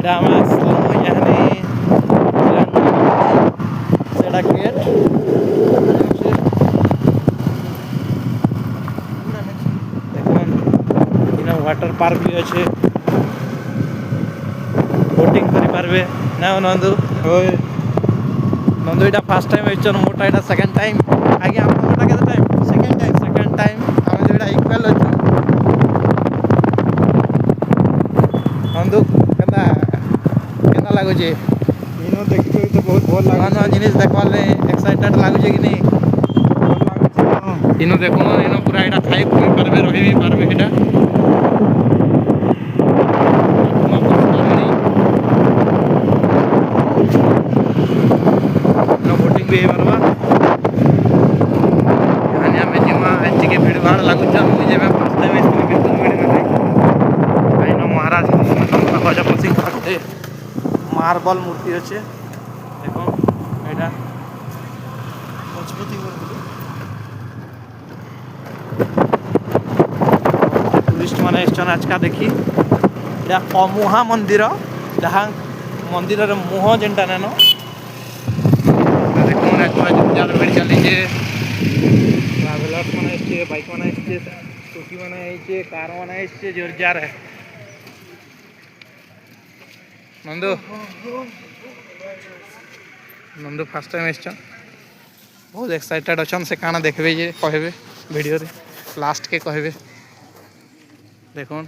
এটা আমি আসলাম এখানে সেটা গেট দেখুন এখানে ওয়াটার পার্ক भी আছে बोटिंग करी पारबे ना नंदू होय नंदू এটা ফার্স্ট টাইম হইছে মোটা এটা সেকেন্ড টাইম আগে আমরা মোটা কেতে টাইম সেকেন্ড টাইম আমি যেটা ইকুয়াল হইছে नंदू কেনা কেনা লাগুছে इनो देखियो तो बहुत भल नवा लागे नवा जिनिस देखवाले एक्साइटेड लाଗୁছে कि नहीं भल लागे इनो देखो इनो पूरा এটা খাই খুই পারবে রহি भी পারবে এটা बोटिंग भी पारबा यानी हमें जिमा एंची के भीड़ भाड़ लागु जा मुझे मैं फर्स्ट टाइम इसमें बिल्कुल भीड़ में नहीं आई नो महाराज राजा सिंह करते मार्बल मूर्ति अच्छे देखो एटा मजबूती टूरिस्ट माने स्टन आज का देखी या अमुहा मंदिर जहाँ मंदिर मुह जेनटा नेनो चलीजे ट्रावेलर्स मैंने बाइक मैंने स्कूटी मैंने कार मैंने जोर जार है नंदू नंदू फास्ट टाइम बहुत एक्साइटेड अच्छा से काना देखबे जे कहबे वीडियो रे लास्ट के कहबे देखो